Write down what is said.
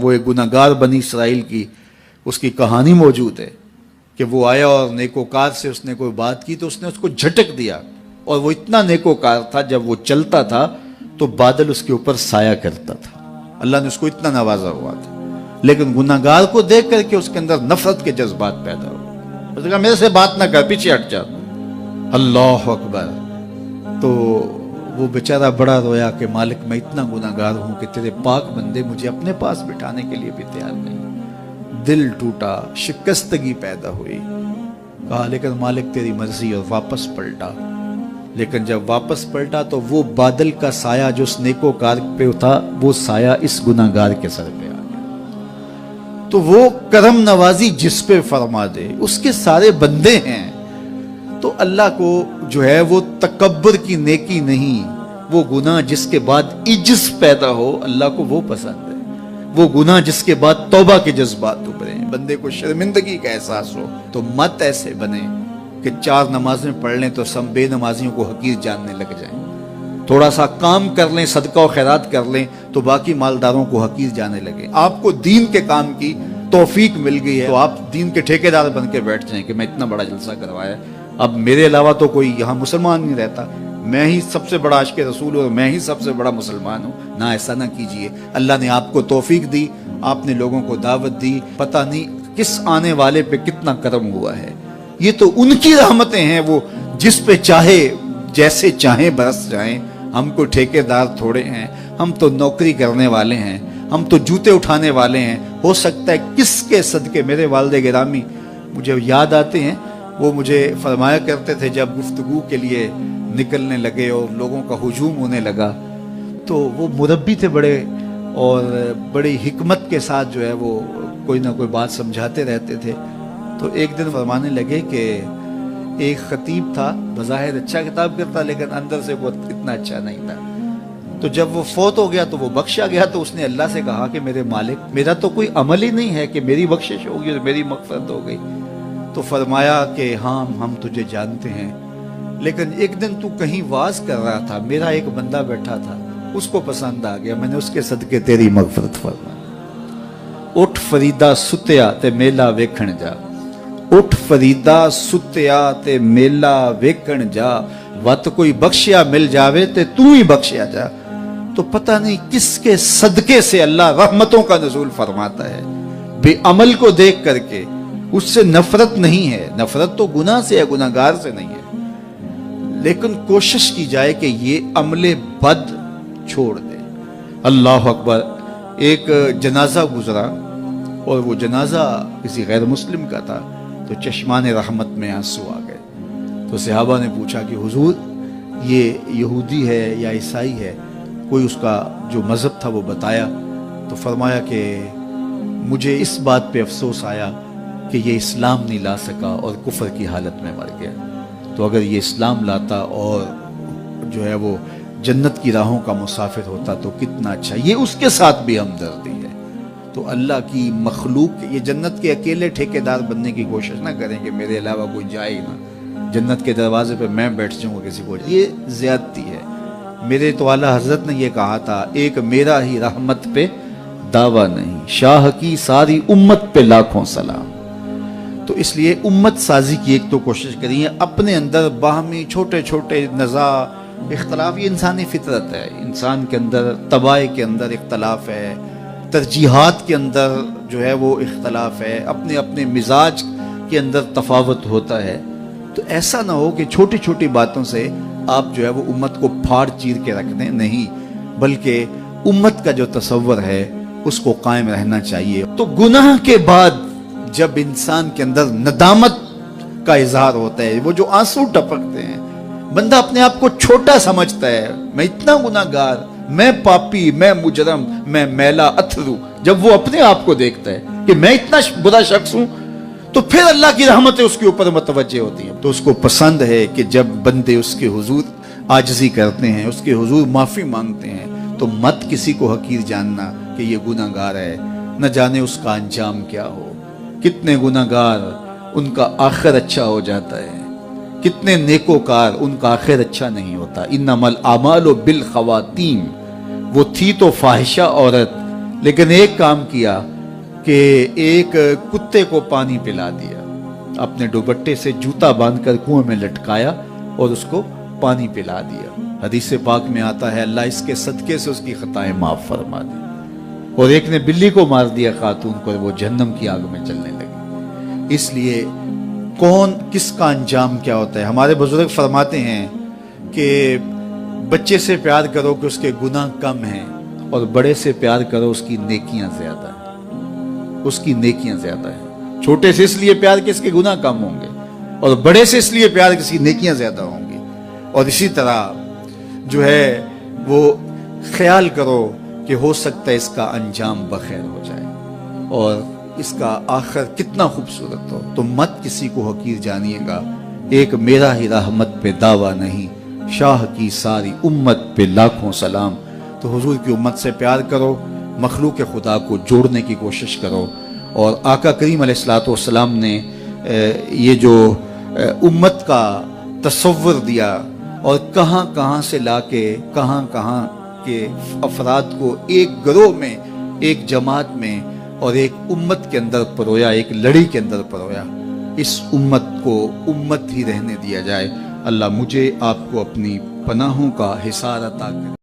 وہ ایک گناہگار بنی اسرائیل کی اس کی کہانی موجود ہے کہ وہ آیا اور نیکوکار سے اس نے کوئی بات کی تو اس نے اس کو جھٹک دیا، اور وہ اتنا نیکوکار تھا جب وہ چلتا تھا تو بادل اس کے اوپر سایہ کرتا تھا، اللہ نے اس کو اتنا نوازا ہوا تھا، لیکن گناہگار کو دیکھ کر کے اس کے اندر نفرت کے جذبات پیدا ہوئے، اس نے کہا میرے سے بات نہ کر، پیچھے ہٹ جا، اللہ اکبر۔ تو وہ بیچارہ بڑا رویا کہ مالک میں اتنا گناہگار ہوں کہ تیرے پاک بندے مجھے اپنے پاس بٹھانے کے لیے بھی تیار نہیں۔ دل ٹوٹا، شکستگی پیدا ہوئی، کہا لیکن مالک تیری مرضی، اور واپس پلٹا۔ لیکن جب واپس پلٹا تو وہ بادل کا سایہ جو اس نیکوکار پہ تھا وہ سایہ اس گناہگار کے سر پہ آ گیا۔ تو وہ کرم نوازی جس پہ فرما دے، اس کے سارے بندے ہیں، تو اللہ کو جو ہے وہ تکبر کی نیکی نہیں، وہ گناہ جس کے بعد عجز پیدا ہو اللہ کو وہ پسند ہے، وہ گناہ جس کے بعد توبہ کے جذبات ابھرے، بندے کو شرمندگی کا احساس ہو۔ تو مت ایسے بنے کہ 4 نمازیں پڑھ لیں تو سب بے نمازیوں کو حقیر جاننے لگ جائیں، تھوڑا سا کام کر لیں، صدقہ و خیرات کر لیں تو باقی مالداروں کو حقیر جانے لگے۔ آپ کو دین کے کام کی توفیق مل گئی ہے تو آپ دین کے ٹھیکیدار بن کے بیٹھ جائیں کہ میں اتنا بڑا جلسہ کروایا، اب میرے علاوہ تو کوئی یہاں مسلمان نہیں رہتا، میں ہی سب سے بڑا عاشق رسول ہوں اور میں ہی سب سے بڑا مسلمان ہوں۔ نہ، ایسا نہ کیجئے، اللہ نے آپ کو توفیق دی، آپ نے لوگوں کو دعوت دی، پتہ نہیں کس آنے والے پہ کتنا کرم ہوا ہے، یہ تو ان کی رحمتیں ہیں، وہ جس پہ چاہے جیسے چاہیں برس جائیں۔ ہم کو ٹھیکیدار تھوڑے ہیں، ہم تو نوکری کرنے والے ہیں، ہم تو جوتے اٹھانے والے ہیں، ہو سکتا ہے کس کے صدقے۔ میرے والد گرامی مجھے یاد آتے ہیں، وہ مجھے فرمایا کرتے تھے جب گفتگو کے لیے نکلنے لگے اور لوگوں کا ہجوم ہونے لگا تو وہ مربی تھے بڑے، اور بڑی حکمت کے ساتھ جو ہے وہ کوئی نہ کوئی بات سمجھاتے رہتے تھے۔ تو ایک دن فرمانے لگے کہ ایک خطیب تھا، بظاہر اچھا خطاب کرتا لیکن اندر سے وہ اتنا اچھا نہیں تھا، تو جب وہ فوت ہو گیا تو وہ بخشا گیا، تو اس نے اللہ سے کہا کہ میرے مالک میرا تو کوئی عمل ہی نہیں ہے کہ میری بخشش ہوگی اور میری مغفرت ہو گئی۔ تو فرمایا کہ ہاں ہم تجھے جانتے ہیں، لیکن ایک دن تو کہیں واز کر رہا تھا، میرا ایک بندہ بیٹھا تھا، اس کو پسند آ گیا، میں نے اس کے صدقے تیری مغفرت فرمائی۔ اٹھ فریدا ستیا تے میلا ویکھن جا، اٹھ فریدا ستیا تے میلا ویکھن جا، وت کوئی بخشیا مل جاوے تے تو ہی بخشیا جا۔ تو پتہ نہیں کس کے صدقے سے اللہ رحمتوں کا نزول فرماتا ہے، بے عمل کو دیکھ کر کے اس سے نفرت نہیں ہے، نفرت تو گناہ سے ہے، گناہگار سے نہیں ہے، لیکن کوشش کی جائے کہ یہ عمل بد چھوڑ دے۔ اللہ اکبر۔ ایک جنازہ گزرا اور وہ جنازہ کسی غیر مسلم کا تھا، تو چشمان رحمت میں آنسو آ گئے، تو صحابہ نے پوچھا کہ حضور یہ یہودی ہے یا عیسائی ہے، کوئی اس کا جو مذہب تھا وہ بتایا، تو فرمایا کہ مجھے اس بات پہ افسوس آیا کہ یہ اسلام نہیں لا سکا اور کفر کی حالت میں مر گیا، تو اگر یہ اسلام لاتا اور جو ہے وہ جنت کی راہوں کا مسافر ہوتا تو کتنا اچھا۔ یہ اس کے ساتھ بھی ہمدردی ہے۔ تو اللہ کی مخلوق، یہ جنت کے اکیلے ٹھیکیدار بننے کی کوشش نہ کریں کہ میرے علاوہ کوئی جائے ہی نہ، جنت کے دروازے پہ میں بیٹھ جاؤں گا کسی کو، یہ زیادتی ہے۔ میرے تو اعلیٰ حضرت نے یہ کہا تھا، ایک میرا ہی رحمت پہ دعویٰ نہیں، شاہ کی ساری امت پہ لاکھوں سلام۔ تو اس لیے امت سازی کی ایک تو کوشش کریے، اپنے اندر باہمی چھوٹے چھوٹے نزاع اختلاف، یہ انسانی فطرت ہے، انسان کے اندر طباع کے اندر اختلاف ہے، ترجیحات کے اندر جو ہے وہ اختلاف ہے، اپنے اپنے مزاج کے اندر تفاوت ہوتا ہے۔ تو ایسا نہ ہو کہ چھوٹی چھوٹی باتوں سے آپ جو ہے وہ امت کو پھاڑ چیر کے رکھ دیں، نہیں، بلکہ امت کا جو تصور ہے اس کو قائم رہنا چاہیے۔ تو گناہ کے بعد جب انسان کے اندر ندامت کا اظہار ہوتا ہے، وہ جو آنسو ٹپکتے ہیں، بندہ اپنے آپ کو چھوٹا سمجھتا ہے، میں اتنا گناہگار، میں پاپی، میں مجرم، میں میلا اتھرو، جب وہ اپنے آپ کو دیکھتا ہے کہ میں اتنا برا شخص ہوں، تو پھر اللہ کی رحمتیں اس کے اوپر متوجہ ہوتی ہیں۔ تو اس کو پسند ہے کہ جب بندے اس کے حضور عاجزی کرتے ہیں، اس کے حضور معافی مانگتے ہیں، تو مت کسی کو حقیر جاننا کہ یہ گناہگار ہے، نہ جانے اس کا انجام کیا ہو۔ کتنے گناہگار ان کا آخر اچھا ہو جاتا ہے، کتنے نیکوکار ان کا آخر اچھا نہیں ہوتا۔ انما الاعمال بالخواتیم، وہ تھی تو فاحشہ عورت لیکن ایک کام کیا کہ ایک کتے کو پانی پلا دیا، اپنے دوپٹے سے جوتا باندھ کر کنویں میں لٹکایا اور اس کو پانی پلا دیا۔ حدیث پاک میں آتا ہے اللہ اس کے صدقے سے اس کی خطائیں معاف فرما دی۔ اور ایک نے بلی کو مار دیا خاتون کو، وہ جہنم کی آگ میں جلنے لگی۔ اس لیے کون کس کا انجام کیا ہوتا ہے؟ ہمارے بزرگ فرماتے ہیں کہ بچے سے پیار کرو کہ اس کے گناہ کم ہیں، اور بڑے سے پیار کرو اس کی نیکیاں زیادہ ہیں، اس کی نیکیاں زیادہ ہیں۔ چھوٹے سے اس لیے پیار کہ اس کے گناہ کم ہوں گے، اور بڑے سے اس لیے پیار کہ اس کی نیکیاں زیادہ ہوں گی۔ اور اسی طرح جو ہے وہ خیال کرو کہ ہو سکتا ہے اس کا انجام بخیر ہو جائے اور اس کا آخر کتنا خوبصورت ہو۔ تو مت کسی کو حقیر جانیے گا۔ ایک میرا ہی رحمت پہ دعویٰ نہیں، شاہ کی ساری امت پہ لاکھوں سلام۔ تو حضور کی امت سے پیار کرو، مخلوق خدا کو جوڑنے کی کوشش کرو۔ اور آقا کریم علیہ الصلوۃ والسلام نے یہ جو امت کا تصور دیا اور کہاں کہاں سے لا کے کہاں کہاں کے افراد کو ایک گروہ میں، ایک جماعت میں اور ایک امت کے اندر پرویا، ایک لڑی کے اندر پرویا، اس امت کو امت ہی رہنے دیا جائے۔ اللہ مجھے آپ کو اپنی پناہوں کا حصار عطا کرے۔